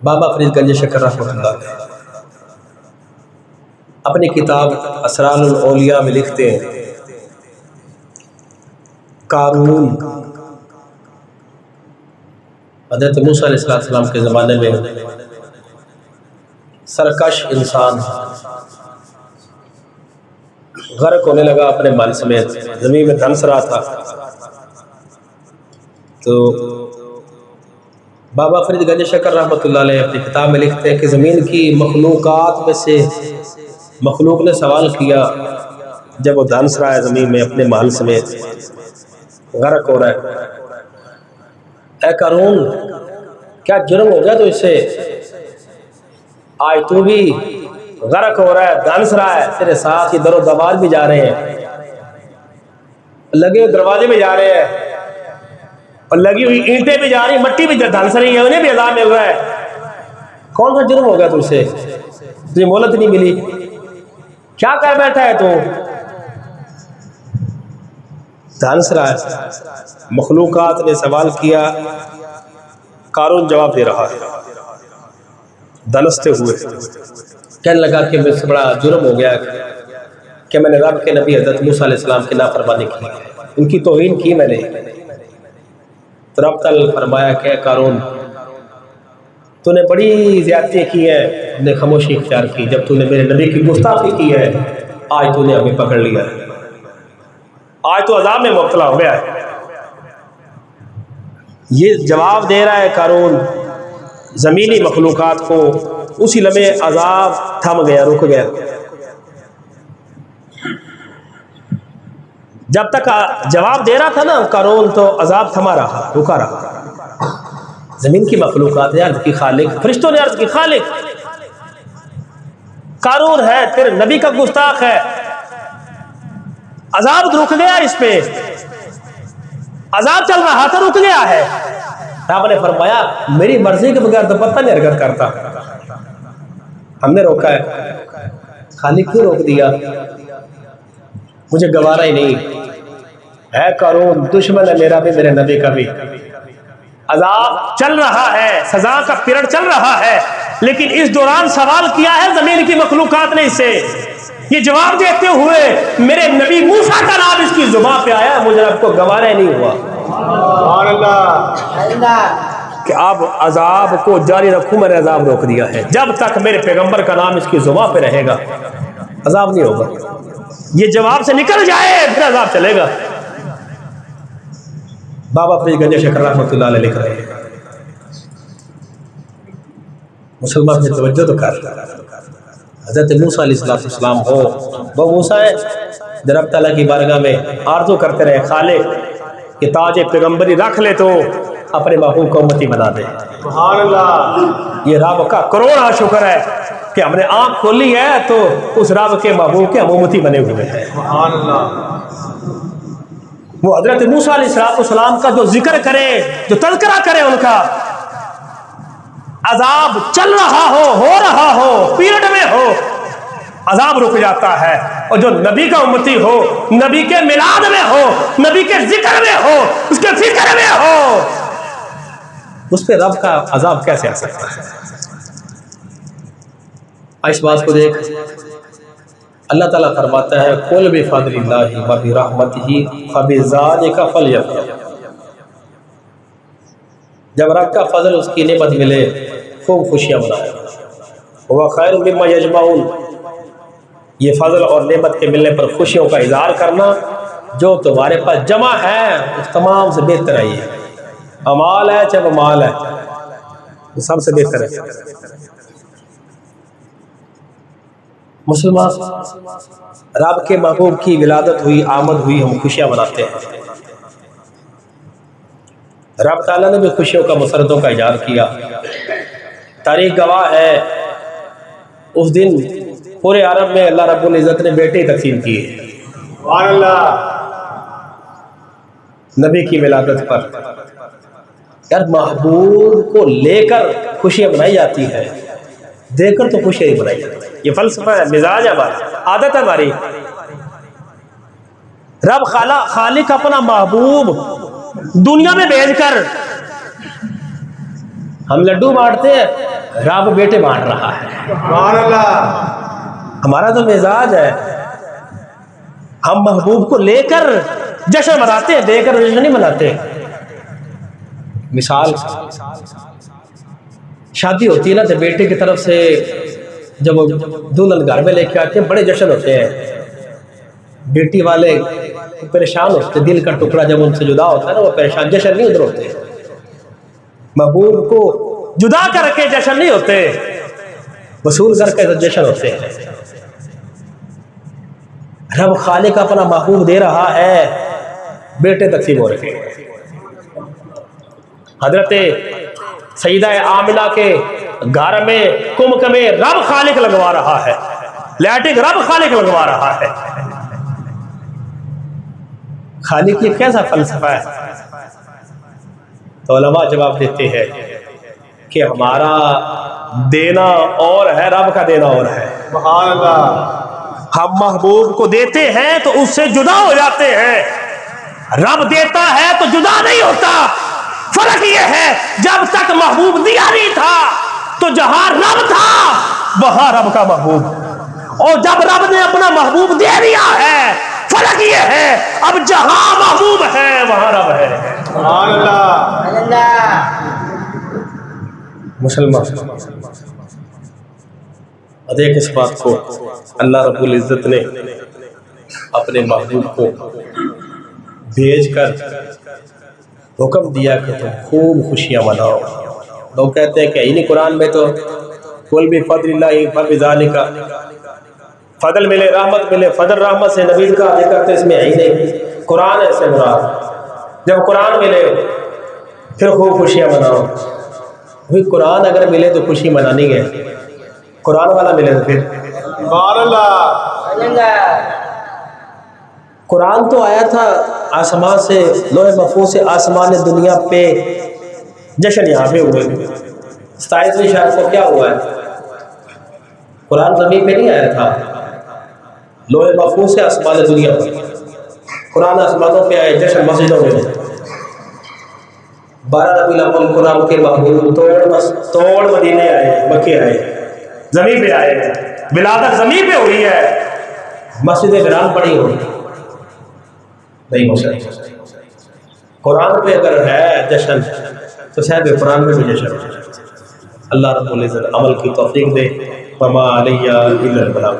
بابا فرید گنج شکر رحمۃ اللہ علیہ اپنی کتاب اسرار الاولیاء میں لکھتے ہیں قارون حضرت موسیٰ علیہ السلام کے زمانے میں سرکش انسان غرق ہونے لگا اپنے مال سمیت، زمین میں دھنس رہا تھا. تو بابا فرید گنج شکر رحمۃ اللہ علیہ اپنی کتاب میں لکھتے ہیں کہ زمین کی مخلوقات میں سے مخلوق نے سوال کیا جب وہ دھنس رہا ہے زمین میں اپنے مال سمیت غرق ہو رہا ہے، اے قارون کیا جرم ہو گیا تو اس سے آج تو بھی غرق ہو رہا ہے، دھنس رہا ہے، تیرے ساتھ ہی در و دیوار بھی جا رہے ہیں، لگے ہوئے دروازے بھی جا رہے ہیں اور لگی ہوئی اینٹیں بھی جا رہی ہیں، مٹی بھی دھنس رہی ہے، انہیں بھی عذاب مل رہا ہے. کون سا جرم ہو گیا تجھ سے؟ تجھے مہلت نہیں ملی؟ کیا کر بیٹھا ہے تو؟ دھنس رہا ہے. مخلوقات نے سوال کیا، قارون جواب دے رہا ہے دھنستے ہوئے، کہنے لگا کہ مجھ سے بڑا جرم ہو گیا کہ میں نے رب کے نبی حضرت موسیٰ علیہ السلام کی نافرمانی کی، ان کی توہین کی میں نے. تو رب تعالیٰ نے فرمایا کہ اے قارون تو نے بڑی زیادتی کی ہے، نے خاموشی اختیار کی، جب تو نے میرے نبی کی گستاخی کی ہے آج تو نے ہمیں پکڑ لیا ہے، آج تو عذاب میں مبتلا ہو گیا ہے. یہ جواب دے رہا ہے قارون زمینی مخلوقات کو. اسی لمحے عذاب تھم گیا، رک گیا. جب تک جواب دے رہا تھا نا قارون تو عذاب تھما رہا، رکا رہا. زمین کی مخلوقات نے عرض کی خالق، فرشتوں نے عرض کی خالق قارون ہے تیرے نبی کا گستاخ ہے، عذاب رک گیا، اس پہ عذاب چل رہا تھا رک گیا ہے. رب نے فرمایا میری مرضی کے بغیر تو پتہ نہیں حرکت کرتا، ہم نے روکا ہے. خالق کیوں روک دیا؟ مجھے گوارا ہی نہیں ہے قارون، دشمن ہے میرا بھی میرے نبی کا بھی. عذاب چل رہا ہے، سزا کا پیریڈ چل رہا ہے، لیکن اس دوران سوال کیا ہے زمین کی مخلوقات نے اس سے. یہ جواب دیتے ہوئے میرے نبی موسیٰ کا نام اس کی زبان پہ آیا، مجھے رب کو گوارا ہی نہیں ہوا کہ اب عذاب کو جاری رکھوں. میں نے عذاب روک دیا ہے، جب تک میرے پیغمبر کا نام اس کی زبان پہ رہے گا عذاب نہیں ہوگا. یہ جواب سے نکل جائے پھر عذاب چلے گا. بابا فرید گنج شکر رحمۃ اللہ علیہ لکھ رہے ہیں مسلمان سے توجہ تو کر. حضرت موسیٰ علیہ السلام ہو وہ موسیٰ ہے رب تعالیٰ کی بارگاہ میں آرزو کرتے رہے خالق کہ تاج پیغمبری رکھ لے تو اپنے محبوب کو امتی بنا دے. سبحان اللہ. یہ رب کا کروڑا شکر ہے کہ ہم نے آنکھ کھولی ہے تو اس رب کے محبوب کے ہم امتی بنے ہوئے ہیں. سبحان اللہ. وہ حضرت موسیٰ علیہ السلام کا جو ذکر کرے، جو تذکرہ کرے، ان کا عذاب چل رہا ہو رہا ہو، پیریڈ میں ہو، عذاب رک جاتا ہے. اور جو نبی کا امتی ہو، نبی کے میلاد میں ہو، نبی کے ذکر میں ہو، اس کے فکر میں ہو، اس پہ رب کا عذاب کیسے آ سکتا ہے؟ اس بات کو دیکھ اللہ تعالیٰ فرماتا ہے قُلْ بِفَضْلِ اللَّهِ وَبِرَحْمَتِهِ فَبِذَلِكَ فَلْيَفْرَحُوا. جب رب کا فضل اس کی نعمت ملے خوب خوشیاں منائے. وَخَيْرٌ مِّمَّا يَجْمَعُونَ. یہ فضل اور نعمت کے ملنے پر خوشیوں کا اظہار کرنا جو تمہارے پاس جمع ہے اس تمام سے بہتر ہے. یہ امال ہے چاہے وہ مال ہے، وہ سب سے بہتر ہے. مسلمان رب کے محبوب کی ولادت ہوئی، آمد ہوئی، ہم خوشیاں مناتے ہیں. رب تعالیٰ نے بھی خوشیوں کا مسرتوں کا اظہار کیا. تاریخ گواہ ہے اس دن پورے عرب میں اللہ رب العزت نے بیٹے تقسیم کیے. سبحان اللہ. نبی کی ولادت پر یار محبوب کو لے کر خوشیاں منائی جاتی ہے، دے کر تو خوشیاں ہی منائی جاتی ہے. یہ فلسفہ ہے، مزاج ہے ہمارا، عادت ہے ہماری. رب خالق اپنا محبوب دنیا میں بھیج کر، ہم لڈو بانٹتے ہیں، رب بیٹے بانٹ رہا ہے. سبحان اللہ. ہمارا تو مزاج ہے ہم محبوب کو لے کر جشن مناتے ہیں، دے کر جشن نہیں مناتے. مثال شادی ہوتی ہے نا تو بیٹے کی طرف سے جب وہ دلہن گھر میں لے کے آتے ہیں بڑے جشن ہوتے ہیں. بیٹی والے پریشان ہوتے، دل کا ٹکڑا جب ان سے جدا ہوتا ہے نا وہ پریشان، جشن نہیں ادھر ہوتے. محبوب کو جدا کر کے جشن نہیں ہوتے، وصول کر کے جشن ہوتے ہیں. رب خالق اپنا محبوب دے رہا ہے، بیٹے تقسیم ہو رہے ہیں. حضرت سیدہ آمنہ کے گھر میں کمک میں رب خالق لگوا رہا ہے، لیٹنگ رب خالق لگوا رہا ہے. خالق یہ کیسا فلسفہ ہے؟ تو علماء جواب دیتے ہیں کہ ہمارا دینا اور ہے، رب کا دینا اور ہے. سبحان اللہ. ہم محبوب کو دیتے ہیں تو اس سے جدا ہو جاتے ہیں، رب دیتا ہے تو جدا نہیں ہوتا. فرق یہ ہے جب تک محبوب دیا نہیں تھا تو جہاں رب تھا وہاں رب کا محبوب، اور جب رب نے اپنا محبوب دے دیا ہے فرق یہ ہے اب جہاں محبوب ہے وہاں رب ہے. سبحان اللہ. مسلمان اور دیکھ اس بات کو، اللہ رب العزت نے اپنے محبوب کو بھیج کر حکم دیا کہ تم خوب خوشیاں مناؤ. لوگ کہتے ہیں کہ نہیں قرآن میں تو قل بفضل اللہ فبذالک، فضل ملے رحمت ملے، فضل رحمت سے نبی کا ذکر تو اس میں ہے ہی نہیں، قرآن ہے سے مراد. جب قرآن ملے پھر خوب خوشیاں مناؤ. قرآن اگر ملے تو خوشی منانی ہے، قرآن والا ملے تو پھر. سبحان اللہ. قرآن تو آیا تھا آسمان سے، لوح محفوظ سے آسمان دنیا پہ، جشن یہاں پہ ہوئے. 27ویں شاید کو کیا ہوا ہے؟ قرآن زمین پہ نہیں آیا تھا، لوح محفوظ سے آسمان دنیا پہ. قرآن آسمانوں پہ آئے، جشن مسجدوں میں. 12 ربیع الاول قرآن کے محبوب توڑ مدینے آئے، مکے آئے، زمین پہ آئے. ولادت زمین پہ ہوئی ہے، مسجد گران پڑی ہوئی نہیں ہو سکتی. قرآن پہ اگر ہے جشن تو شاید قرآن میں بھی جشن ہے. اللہ رب العزت عمل کی توفیق دے. وما علیہ الا البلاغ.